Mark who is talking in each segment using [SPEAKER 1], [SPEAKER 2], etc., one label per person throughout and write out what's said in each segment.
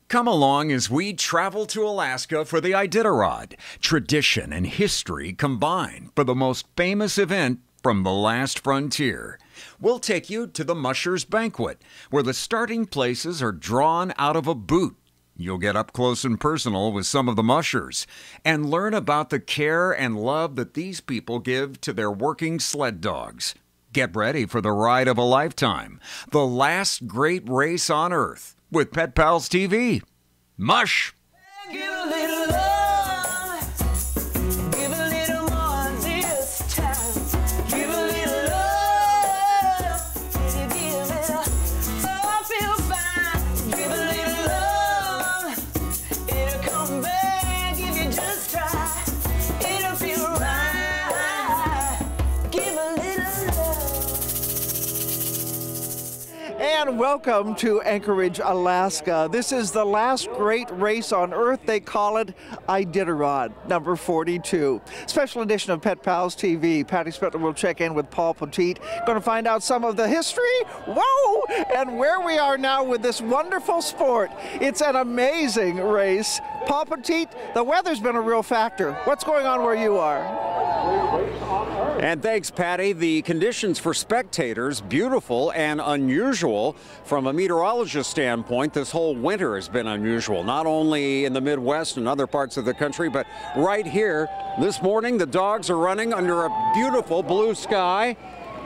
[SPEAKER 1] Come along as we travel to Alaska for the Iditarod. Tradition and history combine for the most famous event from the last frontier. We'll take you to the Mushers Banquet, where the starting places are drawn out of a boot. You'll get up close and personal with some of the mushers and learn about the care and love that these people give to their working sled dogs. Get ready for the ride of a lifetime, the last great race on Earth, with Pet Pals TV. Mush!
[SPEAKER 2] Give a little love, give a little more this time. Give a little love, give it up, oh, I feel fine. Give a little love, it'll come back if you just try. It'll feel right. Give a little love.
[SPEAKER 3] And welcome to Anchorage, Alaska. This is the last great race on Earth. They call it Iditarod, number 42. Special edition of Pet Pals TV. Patty Spetler will check in with Paul Petit. Going to find out some of the history, whoa, and where we are now with this wonderful sport. It's an amazing race. Paul Petit, the weather's been a real factor. What's going on where you are?
[SPEAKER 1] And thanks, Patty. The conditions for spectators, beautiful and unusual. From a meteorologist standpoint, this whole winter has been unusual, not only in the Midwest and other parts of the country, but right here. This morning, the dogs are running under a beautiful blue sky.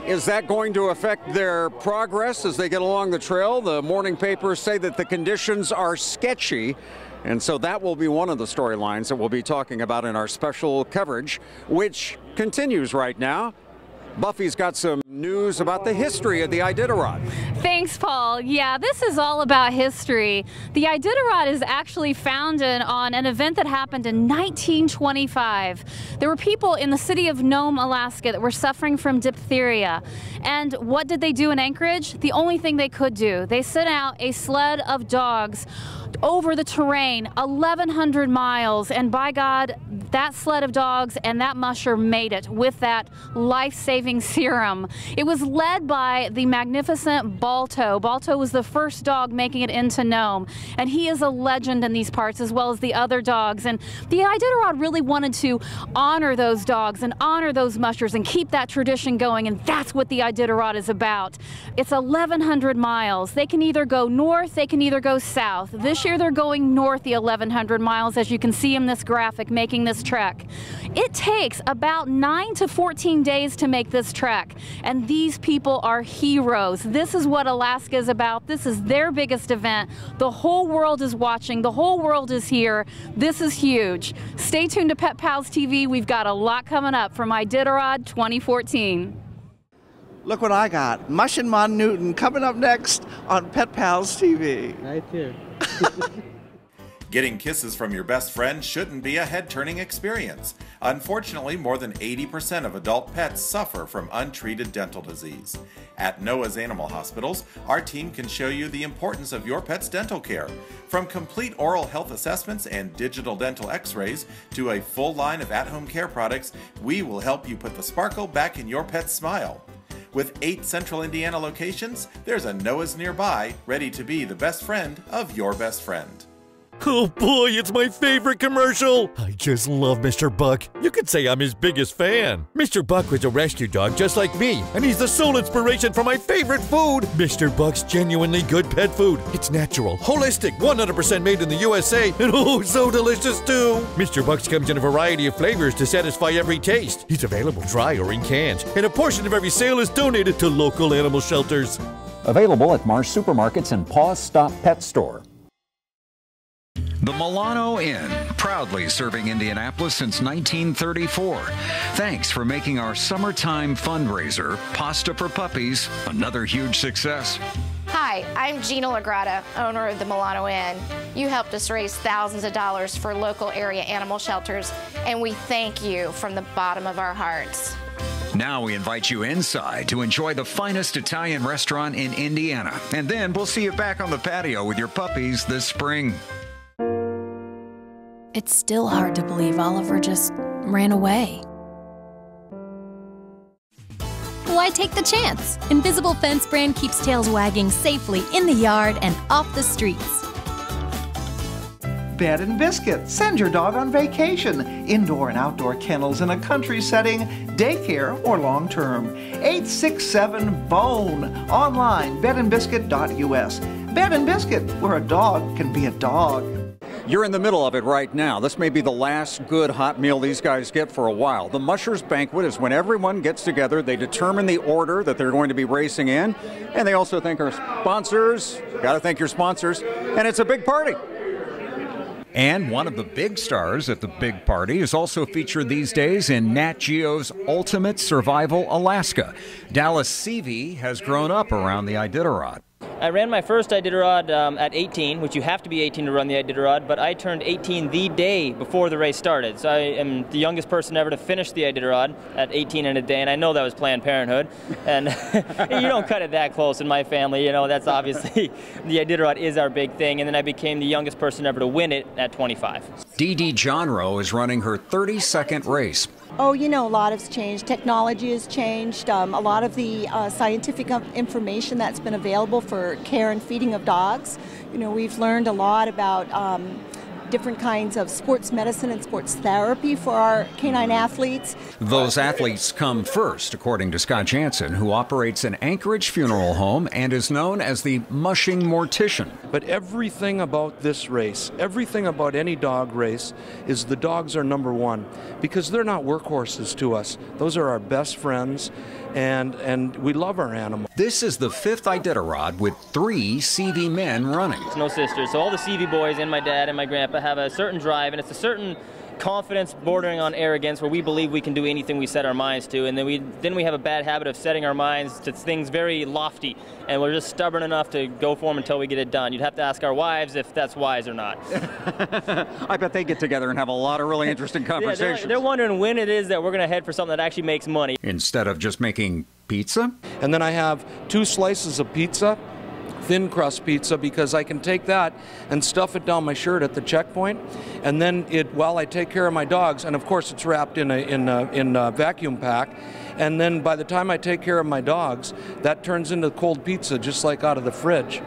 [SPEAKER 1] Is that going to affect their progress as they get along the trail? The morning papers say that the conditions are sketchy. And so that will be one of the storylines that we'll be talking about in our special coverage, which continues right now. Buffy's got some news about the history of the Iditarod.
[SPEAKER 4] Thanks, Paul. Yeah, this is all about history. The Iditarod is actually founded on an event that happened in 1925. There were people in the city of Nome, Alaska that were suffering from diphtheria. And what did they do in Anchorage? The only thing they could do. They sent out a sled of dogs over the terrain, 1,100 miles, and by God, that sled of dogs and that musher made it with that life-saving serum. It was led by the magnificent Balto. Balto was the first dog making it into Nome, and he is a legend in these parts as well as the other dogs. And the Iditarod really wanted to honor those dogs and honor those mushers and keep that tradition going, and that's what the Iditarod is about. It's 1,100 miles. They can either go north, they can either go south. This year they're going north the 1,100 miles, as you can see in this graphic, making this trek. It takes about 9 to 14 days to make this trek, and these people are heroes. This is what Alaska is about. This is their biggest event. The whole world is watching. The whole world is here. This is huge. Stay tuned to Pet Pals TV. We've got a lot coming up from Iditarod 2014.
[SPEAKER 3] Look what I got. Mush and Mon Newton coming up next on Pet Pals TV.
[SPEAKER 5] Right here.
[SPEAKER 6] Getting kisses from your best friend shouldn't be a head-turning experience. Unfortunately, more than 80% of adult pets suffer from untreated dental disease. At Noah's Animal Hospitals, our team can show you the importance of your pet's dental care. From complete oral health assessments and digital dental x-rays to a full line of at-home care products, we will help you put the sparkle back in your pet's smile. With 8 central Indiana locations, there's a Noah's nearby, ready to be the best friend of your best friend.
[SPEAKER 7] Oh boy, it's my favorite commercial! I just love Mr. Buck. You could say I'm his biggest fan. Mr. Buck was a rescue dog just like me, and he's the sole inspiration for my favorite food. Mr. Buck's genuinely good pet food. It's natural, holistic, 100% made in the USA, and oh, so delicious too! Mr. Buck's comes in a variety of flavors to satisfy every taste. He's available dry or in cans, and a portion of every sale is donated to local animal shelters.
[SPEAKER 1] Available at Marsh Supermarkets and Paws Stop Pet Store. The Milano Inn, proudly serving Indianapolis since 1934. Thanks for making our summertime fundraiser, Pasta for Puppies, another huge success.
[SPEAKER 8] Hi, I'm Gina Lagrada, owner of the Milano Inn. You helped us raise thousands of dollars for local area animal shelters, and we thank you from the bottom of our hearts.
[SPEAKER 1] Now we invite you inside to enjoy the finest Italian restaurant in Indiana. And then we'll see you back on the patio with your puppies this spring.
[SPEAKER 9] It's still hard to believe Oliver just ran away. Why take the chance? Invisible Fence brand keeps tails wagging safely in the yard and off the streets.
[SPEAKER 3] Bed and Biscuit. Send your dog on vacation. Indoor and outdoor kennels in a country setting, daycare or long-term. 867-BONE. Online, bedandbiscuit.us. Bed and Biscuit, where a dog can be a dog.
[SPEAKER 1] You're in the middle of it right now. This may be the last good hot meal these guys get for a while. The Mushers Banquet is when everyone gets together. They determine the order that they're going to be racing in, and they also thank our sponsors. Got to thank your sponsors. And it's a big party. And one of the big stars at the big party is also featured these days in Nat Geo's Ultimate Survival Alaska. Dallas Seavey has grown up around the Iditarod.
[SPEAKER 5] I ran my first Iditarod at 18, which you have to be 18 to run the Iditarod, but I turned 18 the day before the race started. So I am the youngest person ever to finish the Iditarod at 18 in a day, and I know that was Planned Parenthood. And you don't cut it that close in my family, you know, that's obviously, the Iditarod is our big thing, and then I became the youngest person ever to win it at 25. Dee Dee Johnrow is running her 32nd race.
[SPEAKER 10] Oh, you know, a lot has changed. Technology has changed. A lot of the scientific information that's been available for care and feeding of dogs. You know, we've learned a lot about different kinds of sports medicine and sports therapy for our canine athletes.
[SPEAKER 1] Those athletes come first, according to Scott Jansen, who operates an Anchorage funeral home and is known as the mushing mortician.
[SPEAKER 11] But everything about this race, everything about any dog race, is the dogs are number one, because they're not workhorses to us. Those are our best friends, and we love our animals.
[SPEAKER 1] This is the 5th Iditarod with 3 CV men running.
[SPEAKER 5] No sisters, so all the CV boys and my dad and my grandpa have a certain drive, and it's a certain confidence bordering on arrogance where we believe we can do anything we set our minds to, and then we have a bad habit of setting our minds to things very lofty, and we're just stubborn enough to go for them until we get it done. You'd have to ask our wives if that's wise or not.
[SPEAKER 1] I bet they get together and have a lot of really interesting conversations.
[SPEAKER 5] Yeah, they're wondering when it is that we're going to head for something that actually makes money.
[SPEAKER 1] Instead of just making pizza?
[SPEAKER 11] And then I have 2 slices of pizza, thin crust pizza, because I can take that and stuff it down my shirt at the checkpoint, and then while I take care of my dogs, and of course it's wrapped in a vacuum pack, and then by the time I take care of my dogs, that turns into cold pizza just like out of the fridge.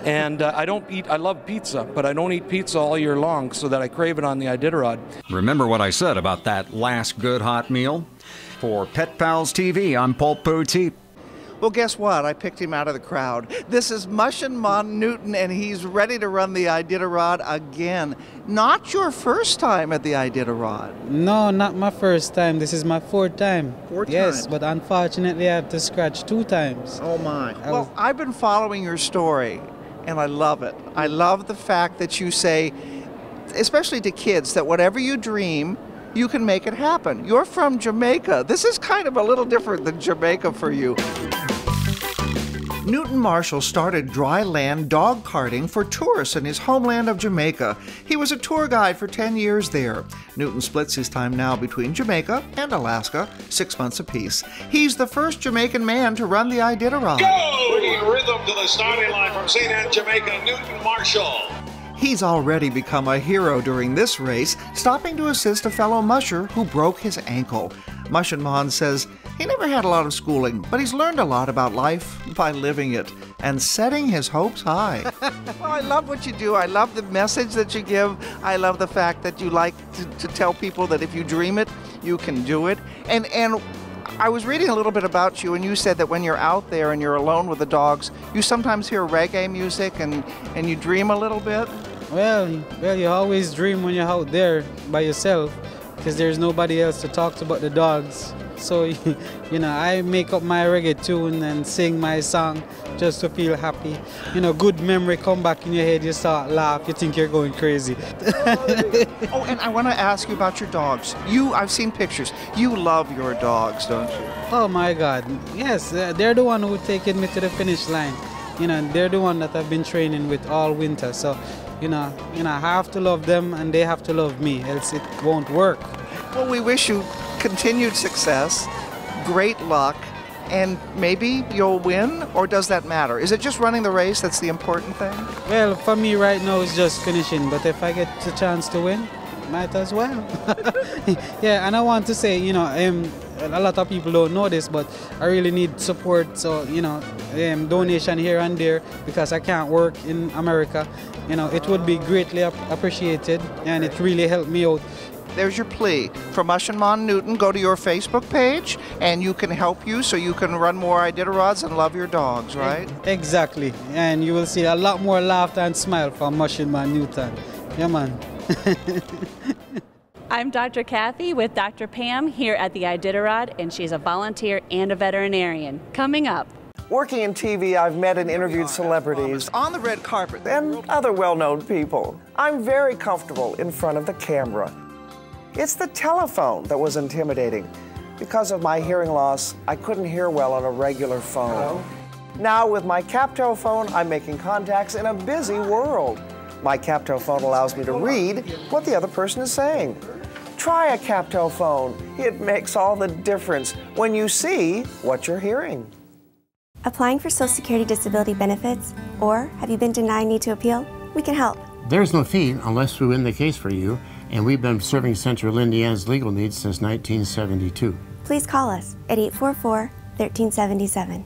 [SPEAKER 11] And I love pizza, but I don't eat pizza all year long so that I crave it on the Iditarod.
[SPEAKER 1] Remember what I said about that last good hot meal? For Pet Pals TV, I'm Paul Poteet.
[SPEAKER 3] Well, guess what? I picked him out of the crowd. This is Mushin Mon Newton, and he's ready to run the Iditarod again. Not your first time at the Iditarod.
[SPEAKER 12] No, not my first time. This is my 4th time.
[SPEAKER 3] 4 times?
[SPEAKER 12] Yes, but unfortunately I have to scratch 2 times.
[SPEAKER 3] Oh, my. Well, I've been following your story, and I love it. I love the fact that you say, especially to kids, that whatever you dream, you can make it happen. You're from Jamaica. This is kind of a little different than Jamaica for you. Newton Marshall started dry land dog carting for tourists in his homeland of Jamaica. He was a tour guide for 10 years there. Newton splits his time now between Jamaica and Alaska, 6 months apiece. He's the first Jamaican man to run the Iditarod.
[SPEAKER 13] Go! Bringing rhythm to the starting line from St. Anne, Jamaica, Newton Marshall.
[SPEAKER 3] He's already become a hero during this race, stopping to assist a fellow musher who broke his ankle. Mushin Mon says he never had a lot of schooling, but he's learned a lot about life by living it and setting his hopes high. Well, I love what you do. I love the message that you give. I love the fact that you like to tell people that if you dream it, you can do it. And I was reading a little bit about you, and you said that when you're out there and you're alone with the dogs, you sometimes hear reggae music and you dream a little bit.
[SPEAKER 12] Well, you always dream when you're out there by yourself, because there's nobody else to talk to but the dogs. So, you know, I make up my reggae tune and sing my song just to feel happy. You know, good memory come back in your head, you start laugh, you think you're going crazy.
[SPEAKER 3] Oh, and I want to ask you about your dogs. I've seen pictures. You love your dogs, don't you?
[SPEAKER 12] Oh my God, yes, they're the one who taken me to the finish line. You know, they're the one that I've been training with all winter. So, you know, I have to love them and they have to love me, else it won't work.
[SPEAKER 3] Well, we wish you continued success, great luck, and maybe you'll win, or does that matter? Is it just running the race that's the important thing?
[SPEAKER 12] Well, for me right now it's just finishing, but if I get the chance to win, might as well. Yeah, and I want to say, you know, a lot of people don't know this, but I really need support, so, you know, donation here and there, because I can't work in America. you know, it would be greatly appreciated, and it really helped me out.
[SPEAKER 3] There's your plea. For Mush and Mon Newton, go to your Facebook page and you can help you so you can run more Iditarods and love your dogs, right?
[SPEAKER 12] Exactly. And you will see a lot more laughter and smile from Mush and Mon Newton. Yeah, man.
[SPEAKER 14] I'm Dr. Kathy with Dr. Pam here at the Iditarod, and she's a volunteer and a veterinarian. Coming up.
[SPEAKER 15] Working in TV, I've met and interviewed celebrities
[SPEAKER 3] on the red carpet
[SPEAKER 15] and other well-known people. I'm very comfortable in front of the camera. It's the telephone that was intimidating. Because of my hearing loss, I couldn't hear well on a regular phone. Now with my Capto phone, I'm making contacts in a busy world. My Capto phone allows me to read what the other person is saying. Try a Capto phone. It makes all the difference when you see what you're hearing.
[SPEAKER 16] Applying for Social Security disability benefits, or have you been denied need to appeal? We can help.
[SPEAKER 17] There's no fee unless we win the case for you, and we've been serving Central Indiana's legal needs since 1972.
[SPEAKER 16] Please call us at 844-1377.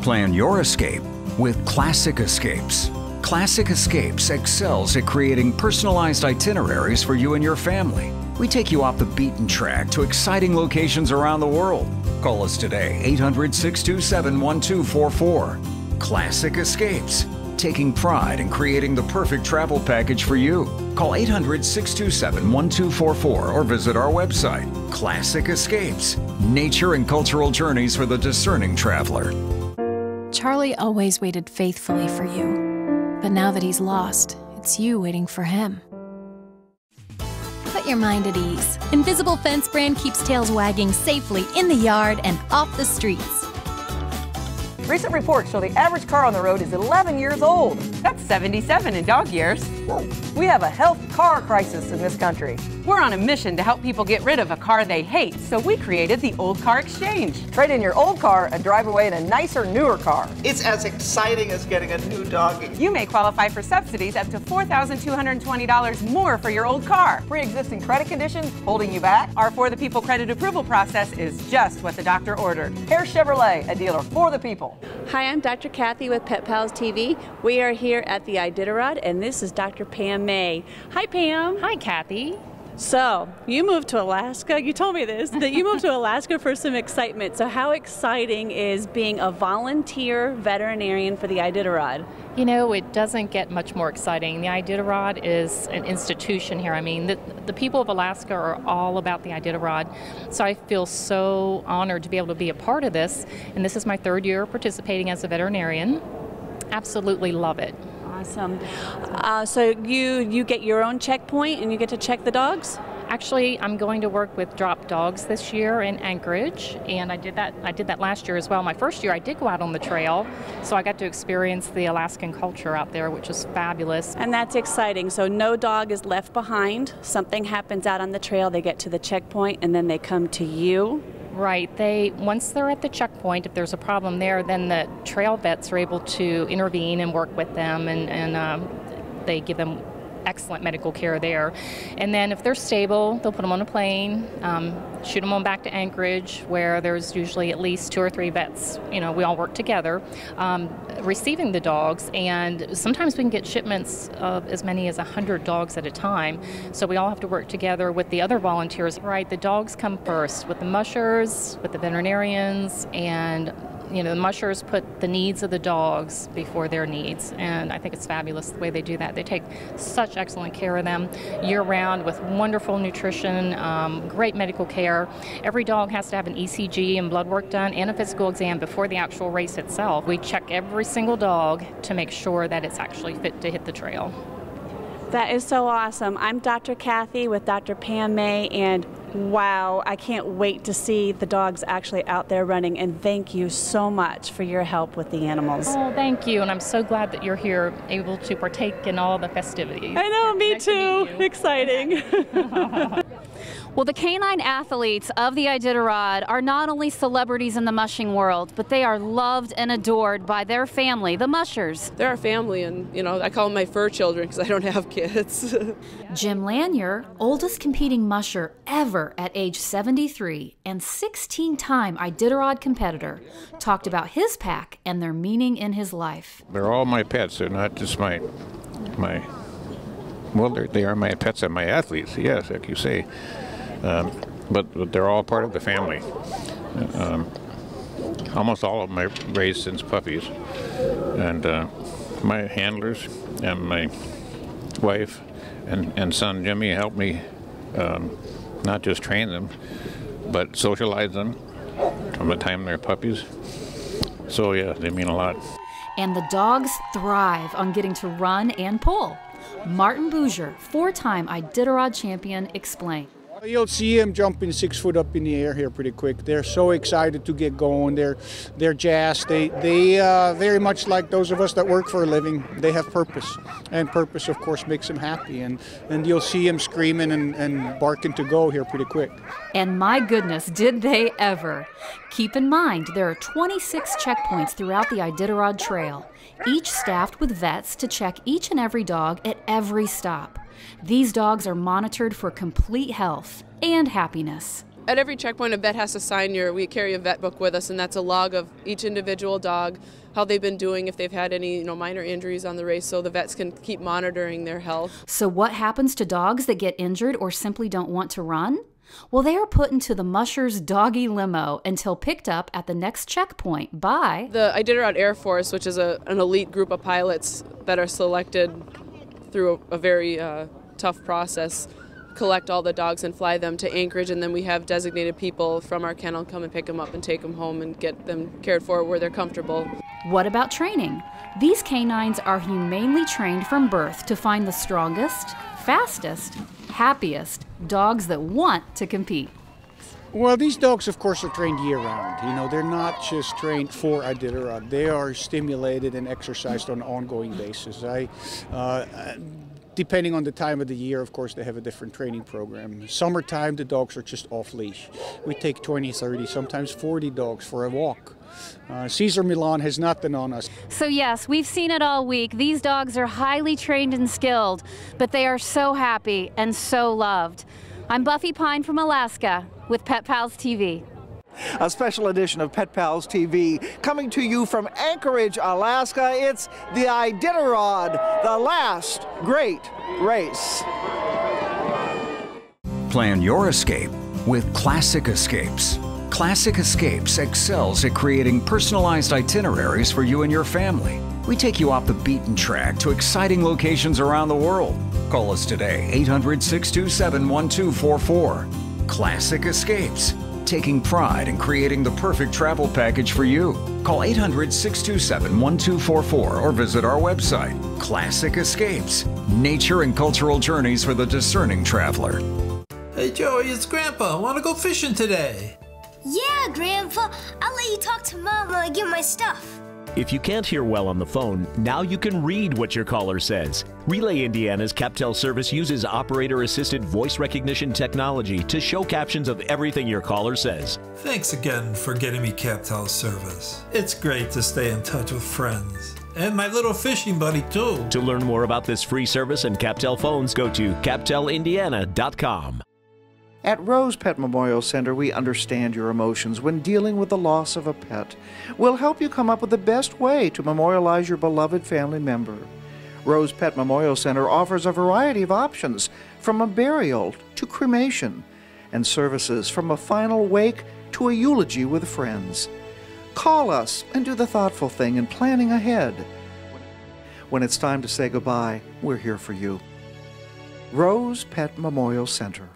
[SPEAKER 18] Plan your escape with Classic Escapes. Classic Escapes excels at creating personalized itineraries for you and your family. We take you off the beaten track to exciting locations around the world. Call us today, 800-627-1244. Classic Escapes, taking pride in creating the perfect travel package for you. Call 800-627-1244 or visit our website. Classic Escapes, nature and cultural journeys for the discerning traveler.
[SPEAKER 9] Charlie always waited faithfully for you, but now that he's lost, it's you waiting for him. Put your mind at ease. Invisible Fence brand keeps tails wagging safely in the yard and off the streets.
[SPEAKER 19] Recent reports show the average car on the road is 11 years old. That's 77 in dog years. We have a health car crisis in this country. We're on a mission to help people get rid of a car they hate, so we created the Old Car Exchange. Trade in your old car and drive away in a nicer, newer car.
[SPEAKER 3] It's as exciting as getting a new doggy.
[SPEAKER 19] You may qualify for subsidies up to $4,220 more for your old car. Pre-existing credit conditions holding you back? Our For the People credit approval process is just what the doctor ordered. Hare Chevrolet, a dealer for the people.
[SPEAKER 14] Hi, I'm Dr. Kathy with Pet Pals TV. We are here at the Iditarod, and this is Dr. Pam May. Hi, Pam.
[SPEAKER 20] Hi, Kathy.
[SPEAKER 14] So, you moved to Alaska. You told me this, that you moved to Alaska for some excitement. So how exciting is being a volunteer veterinarian for the Iditarod?
[SPEAKER 20] You know, it doesn't get much more exciting. The Iditarod is an institution here. I mean, the people of Alaska are all about the Iditarod. So I feel so honored to be able to be a part of this. And this is my third year participating as a veterinarian. Absolutely love it.
[SPEAKER 14] Awesome. So you get your own checkpoint and you get to check the dogs?
[SPEAKER 20] Actually, I'm going to work with Drop Dogs this year in Anchorage, and I did that last year as well. My first year I did go out on the trail, so I got to experience the Alaskan culture out there, which is fabulous.
[SPEAKER 14] And that's exciting. So no dog is left behind. Something happens out on the trail, they get to the checkpoint, and then they come to you.
[SPEAKER 20] Right. Once they're at the checkpoint, if there's a problem there, then the trail vets are able to intervene and work with them, and they give them excellent medical care there. And then if they're stable, they'll put them on a plane, shoot them on back to Anchorage, where there's usually at least 2 or 3 vets. You know, we all work together, receiving the dogs, and sometimes we can get shipments of as many as 100 dogs at a time. So we all have to work together with the other volunteers. Right, the dogs come first with the mushers, with the veterinarians, and you know, the mushers put the needs of the dogs before their needs, and I think it's fabulous the way they do that. They take such excellent care of them year-round with wonderful nutrition, great medical care. Every dog has to have an ECG and blood work done and a physical exam before the actual race itself. We check every single dog to make sure that it's actually fit to hit the trail.
[SPEAKER 14] That is so awesome. I'm Dr. Kathy with Dr. Pam May, and wow, I can't wait to see the dogs actually out there running, and thank you so much for your help with the animals.
[SPEAKER 20] Oh, thank you, and I'm so glad that you're here able to partake in all the festivities.
[SPEAKER 14] I know, me too. Exciting.
[SPEAKER 4] Well, the canine athletes of the Iditarod are not only celebrities in the mushing world, but they are loved and adored by their family, the mushers.
[SPEAKER 21] They're our family, and you know, I call them my fur children because I don't have kids.
[SPEAKER 9] Jim Lanier, oldest competing musher ever at age 73 and 16-time Iditarod competitor, talked about his pack and their meaning in his life.
[SPEAKER 22] They're all my pets. They're not just mine.
[SPEAKER 2] well, they are my pets and my athletes, yes, like you say. But they're all part of the family. Almost all of them I raised since puppies. And my handlers and my wife and son Jimmy helped me not just train them, but socialize them from the time they're puppies. So yeah, they mean a lot.
[SPEAKER 22] And the dogs thrive on getting to run and pull. Martin Bouger, 4-time Iditarod champion, explained.
[SPEAKER 23] You'll see them jumping 6 foot up in the air here pretty quick. They're so excited to get going. They're jazzed. They very much like those of us that work for a living. They have purpose, and purpose, of course, makes them happy. And you'll see them screaming and barking to go here pretty quick.
[SPEAKER 22] And my goodness, did they ever! Keep in mind, there are 26 checkpoints throughout the Iditarod Trail, each staffed with vets to check each and every dog at every stop. These dogs are monitored for complete health and happiness.
[SPEAKER 21] At every checkpoint, a vet has to sign we carry a vet book with us, and that's a log of each individual dog, how they've been doing, if they've had any minor injuries on the race, so the vets can keep monitoring their health.
[SPEAKER 22] So what happens to dogs that get injured or simply don't want to run? Well, they are put into the Mushers Doggy Limo until picked up at the next checkpoint by
[SPEAKER 21] the Iditarod Air Force, which is an elite group of pilots that are selected through a very tough process, collect all the dogs and fly them to Anchorage, and then we have designated people from our kennel come and pick them up and take them home and get them cared for where they're comfortable.
[SPEAKER 22] What about training? These canines are humanely trained from birth to find the strongest, fastest, happiest dogs that want to compete.
[SPEAKER 23] Well, these dogs, of course, are trained year-round. They're not just trained for Iditarod. They are stimulated and exercised on an ongoing basis. Depending on the time of the year, of course, they have a different training program. Summertime, the dogs are just off-leash. We take 20, 30, sometimes 40 dogs for a walk. Caesar Milan has not been on us.
[SPEAKER 4] So yes, we've seen it all week. These dogs are highly trained and skilled, but they are so happy and so loved. I'm Buffy Pine from Alaska with Pet Pals TV.
[SPEAKER 3] A special edition of Pet Pals TV coming to you from Anchorage, Alaska. It's the Iditarod, the last great race.
[SPEAKER 18] Plan your escape with Classic Escapes. Classic Escapes excels at creating personalized itineraries for you and your family. We take you off the beaten track to exciting locations around the world. Call us today, 800-627-1244. Classic Escapes, taking pride in creating the perfect travel package for you. Call 800-627-1244 or visit our website. Classic Escapes, nature and cultural journeys for the discerning traveler.
[SPEAKER 24] Hey Joey, it's Grandpa. Want to go fishing today?
[SPEAKER 25] Yeah, Grandpa. I'll let you talk to Mom while I get my stuff.
[SPEAKER 26] If you can't hear well on the phone, now you can read what your caller says. Relay Indiana's CapTel service uses operator-assisted voice recognition technology to show captions of everything your caller says.
[SPEAKER 24] Thanks again for getting me CapTel service. It's great to stay in touch with friends. And my little fishing buddy, too.
[SPEAKER 26] To learn more about this free service and CapTel phones, go to captelindiana.com.
[SPEAKER 3] At Rose Pet Memorial Center, we understand your emotions when dealing with the loss of a pet. We'll help you come up with the best way to memorialize your beloved family member. Rose Pet Memorial Center offers a variety of options, from a burial to cremation, and services from a final wake to a eulogy with friends. Call us and do the thoughtful thing in planning ahead. When it's time to say goodbye, we're here for you. Rose Pet Memorial Center.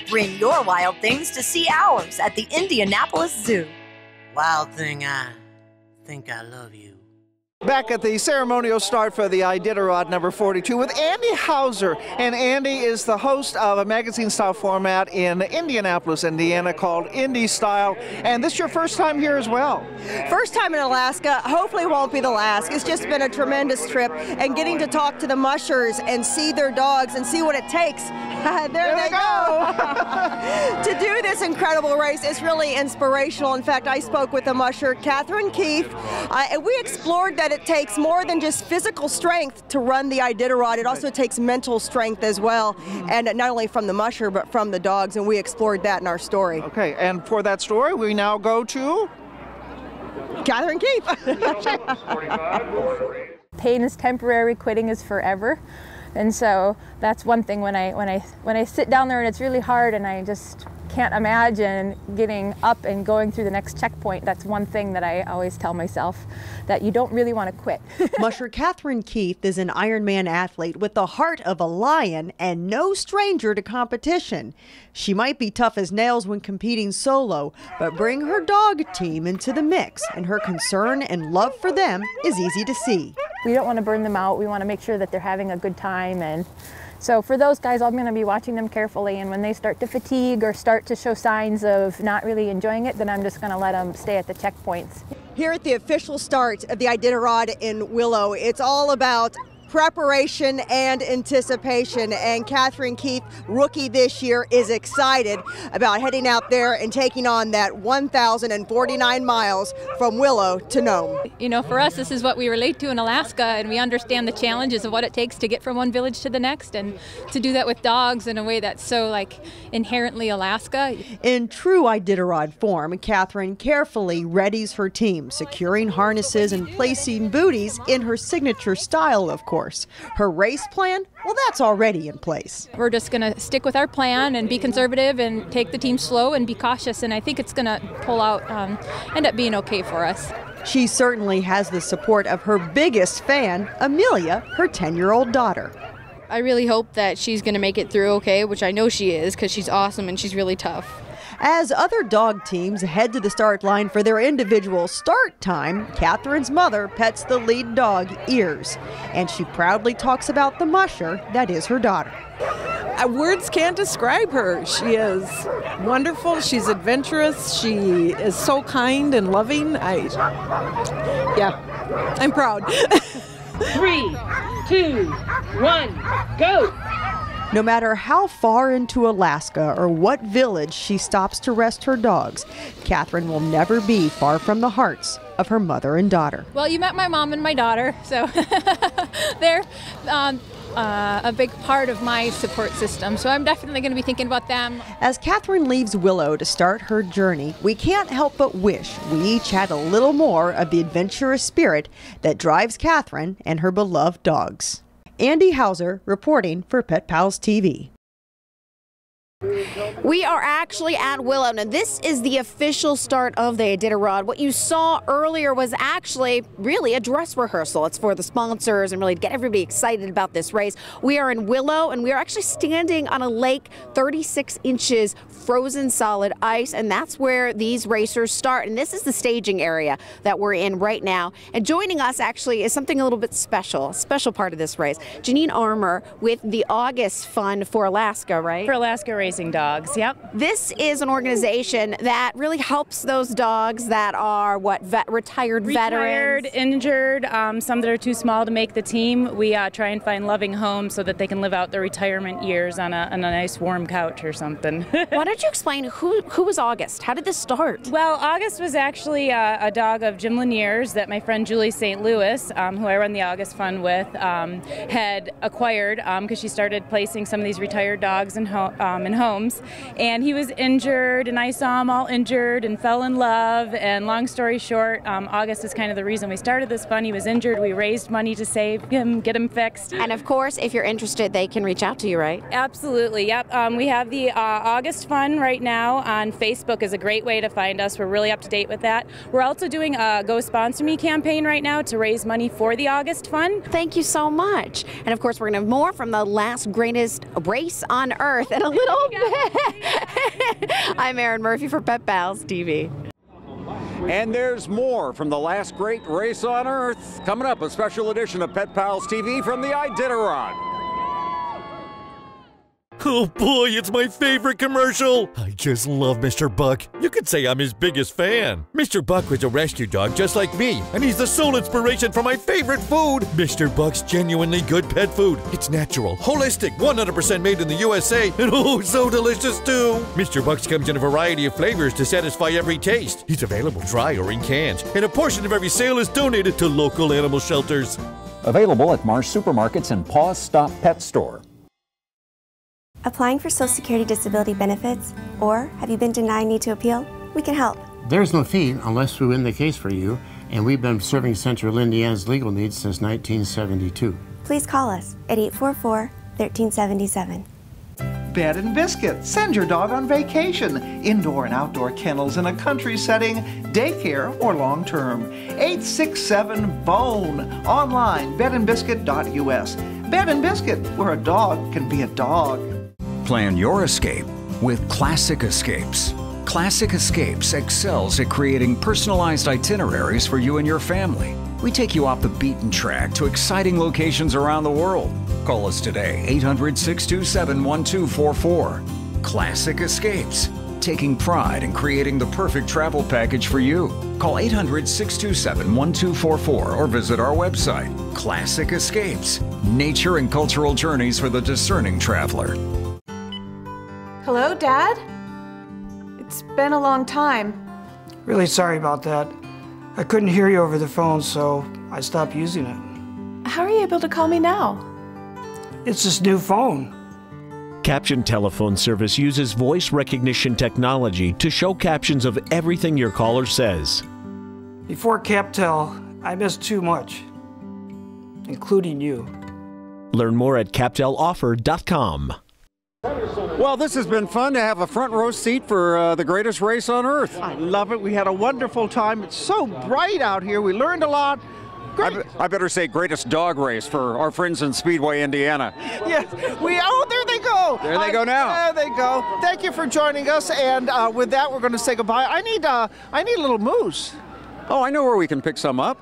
[SPEAKER 27] Bring your wild things to see ours at the Indianapolis Zoo.
[SPEAKER 28] Wild thing, I think I love you.
[SPEAKER 3] Back at the ceremonial start for the Iditarod number 42 with Andy Hauser. And Andy is the host of a magazine-style format in Indianapolis, Indiana called Indie Style. And this is your first time here as well.
[SPEAKER 1] First time in Alaska. Hopefully won't be the last. It's just been a tremendous trip. And getting to talk to the mushers and see their dogs and see what it takes. there they go. To do this incredible race is really inspirational. In fact, I spoke with the musher, Katherine Keith, and we explored that it takes more than just physical strength to run the Iditarod. It also takes mental strength as well, and not only from the musher, but from the dogs, and we explored that in our story.
[SPEAKER 3] Okay, and for that story, we now go to
[SPEAKER 1] Katherine Keith.
[SPEAKER 5] Pain is temporary, quitting is forever. And so that's one thing when I sit down there and it's really hard and I just can't imagine getting up and going through the next checkpoint. That's one thing that I always tell myself, that you don't really want to quit.
[SPEAKER 6] Musher Katherine Keith is an Ironman athlete with the heart of a lion and no stranger to competition. She might be tough as nails when competing solo, but bring her dog team into the mix, and her concern and love for them is easy to see.
[SPEAKER 5] We don't want to burn them out. We want to make sure that they're having a good time, and so for those guys, I'm going to be watching them carefully, and when they start to fatigue or start to show signs of not really enjoying it, then I'm just going to let them stay at the checkpoints.
[SPEAKER 1] Here at the official start of the Iditarod in Willow, it's all about preparation and anticipation, and Katherine Keith, rookie this year, is excited about heading out there and taking on that 1,049 miles from Willow to Nome.
[SPEAKER 7] You know, for us, this is what we relate to in Alaska, and we understand the challenges of what it takes to get from one village to the next, and to do that with dogs in a way that's so inherently Alaska.
[SPEAKER 6] In true Iditarod form, Katherine carefully readies her team, securing harnesses and placing booties in her signature style, of course. Her race plan, well, that's already in place.
[SPEAKER 7] We're just going to stick with our plan and be conservative and take the team slow and be cautious, and I think it's going to pull out, end up being okay for us.
[SPEAKER 6] She certainly has the support of her biggest fan, Amelia, her 10-year-old daughter.
[SPEAKER 8] I really hope that she's going to make it through okay, which I know she is because she's awesome and she's really tough.
[SPEAKER 6] As other dog teams head to the start line for their individual start time, Katherine's mother pets the lead dog, Ears, and she proudly talks about the musher that is her daughter.
[SPEAKER 10] Words can't describe her. She is wonderful. She's adventurous. She is so kind and loving. I'm proud.
[SPEAKER 11] 3, 2, 1, go!
[SPEAKER 6] No matter how far into Alaska or what village she stops to rest her dogs, Katherine will never be far from the hearts of her mother and daughter.
[SPEAKER 7] Well, you met my mom and my daughter, so they're a big part of my support system, so I'm definitely going to be thinking about them.
[SPEAKER 6] As Katherine leaves Willow to start her journey, we can't help but wish we each had a little more of the adventurous spirit that drives Katherine and her beloved dogs. Andy Hauser reporting for Pet Pals TV.
[SPEAKER 28] We are actually at Willow. Now, this is the official start of the Iditarod. What you saw earlier was actually really a dress rehearsal. It's for the sponsors and really to get everybody excited about this race. We are in Willow, and we are actually standing on a lake, 36 inches frozen solid ice, and that's where these racers start. And this is the staging area that we're in right now. And joining us actually is something a little bit special, a special part of this race. Janine Armour with the August Fund for Alaska, right?
[SPEAKER 29] For Alaska Racing Dogs, yep.
[SPEAKER 28] This is an organization that really helps those dogs that are, retired veterans?
[SPEAKER 29] Injured, some that are too small to make the team. We try and find loving homes so that they can live out their retirement years on a nice warm couch or something.
[SPEAKER 28] Why don't you explain who was August? How did this start?
[SPEAKER 29] Well, August was actually a dog of Jim Lanier's that my friend Julie St. Louis, who I run the August Fund with, had acquired because she started placing some of these retired dogs in homes, and he was injured, and I saw him all injured and fell in love, and long story short, August is kind of the reason we started this fund. He was injured, we raised money to save him, get him fixed.
[SPEAKER 28] And of course, if you're interested, they can reach out to you, right?
[SPEAKER 29] Absolutely, yep. We have the August Fund right now on Facebook is a great way to find us. We're really up to date with that. We're also doing a Go Sponsor Me campaign right now to raise money for the August Fund.
[SPEAKER 28] Thank you so much. And of course, we're going to have more from the last greatest race on earth in a little bit. I'm Erin Murphy for Pet Pals TV.
[SPEAKER 9] And there's more from the last great race on Earth. Coming up, a special edition of Pet Pals TV from the Iditarod.
[SPEAKER 12] Oh boy, it's my favorite commercial! I just love Mr. Buck. You could say I'm his biggest fan. Mr. Buck was a rescue dog just like me, and he's the sole inspiration for my favorite food. Mr. Buck's genuinely good pet food. It's natural, holistic, 100% made in the USA, and oh, so delicious too! Mr. Buck's comes in a variety of flavors to satisfy every taste. He's available dry or in cans, and a portion of every sale is donated to local animal shelters.
[SPEAKER 13] Available at Marsh Supermarkets and Paws Stop Pet Store.
[SPEAKER 14] Applying for Social Security disability benefits, or have you been denied need to appeal? We can help.
[SPEAKER 15] There's no fee unless we win the case for you, and we've been serving Central Indiana's legal needs since 1972.
[SPEAKER 14] Please call us at 844-1377.
[SPEAKER 3] Bed and Biscuit. Send your dog on vacation. Indoor and outdoor kennels in a country setting, daycare or long-term. 867-BONE. Online, bedandbiscuit.us. Bed and Biscuit, where a dog can be a dog.
[SPEAKER 18] Plan your escape with Classic Escapes. Classic Escapes excels at creating personalized itineraries for you and your family. We take you off the beaten track to exciting locations around the world. Call us today, 800-627-1244. Classic Escapes, taking pride in creating the perfect travel package for you. Call 800-627-1244 or visit our website. Classic Escapes, nature and cultural journeys for the discerning traveler.
[SPEAKER 16] Hello, Dad? It's been a long time.
[SPEAKER 17] Really sorry about that. I couldn't hear you over the phone, so I stopped using it.
[SPEAKER 16] How are you able to call me now?
[SPEAKER 17] It's this new phone.
[SPEAKER 26] Caption telephone service uses voice recognition technology to show captions of everything your caller says.
[SPEAKER 17] Before CapTel, I missed too much, including you.
[SPEAKER 26] Learn more at capteloffer.com.
[SPEAKER 9] Well, this has been fun to have a front row seat for the greatest race on Earth.
[SPEAKER 3] I love it. We had a wonderful time. It's so bright out here. We learned a lot.
[SPEAKER 9] I better say greatest dog race for our friends in Speedway, Indiana.
[SPEAKER 3] Yes, oh, there they go.
[SPEAKER 9] There they go now.
[SPEAKER 3] There they go. Thank you for joining us, and with that, we're going to say goodbye. I need a little moose.
[SPEAKER 9] Oh, I know where we can pick some up.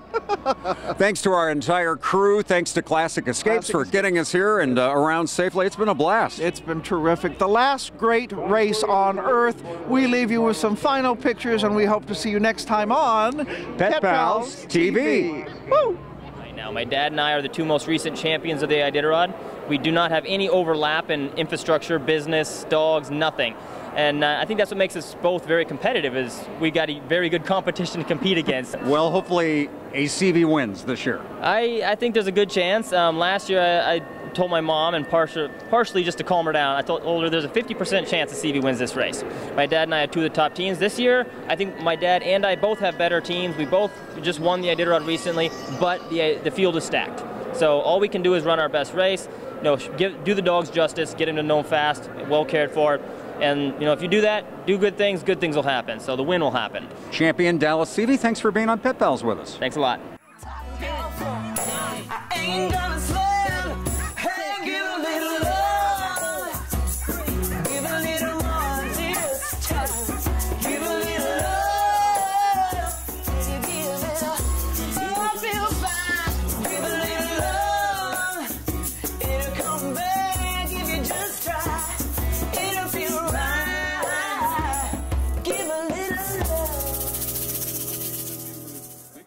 [SPEAKER 9] Thanks to our entire crew. Thanks to Classic Escapes for getting us here and around safely. It's been a blast.
[SPEAKER 3] It's been terrific. The last great race on Earth. We leave you with some final pictures, and we hope to see you next time on
[SPEAKER 9] Pet Pals TV.
[SPEAKER 3] Woo!
[SPEAKER 19] Right now, my dad and I are the two most recent champions of the Iditarod. We do not have any overlap in infrastructure, business, dogs, nothing. And I think that's what makes us both very competitive, is we got a very good competition to compete against.
[SPEAKER 9] Well, hopefully a CV wins this year.
[SPEAKER 19] I think there's a good chance. Last year I told my mom, and partially just to calm her down, I told her there's a 50% chance that CV wins this race. My dad and I had two of the top teams. This year, I think my dad and I both have better teams. We both just won the Iditarod recently, but the field is stacked. So all we can do is run our best race, do the dogs justice, get them to know fast, well cared for. And if you do that, do good things will happen. So the win will happen.
[SPEAKER 9] Champion Dallas CV, thanks for being on Pet Pals with us.
[SPEAKER 19] Thanks a lot.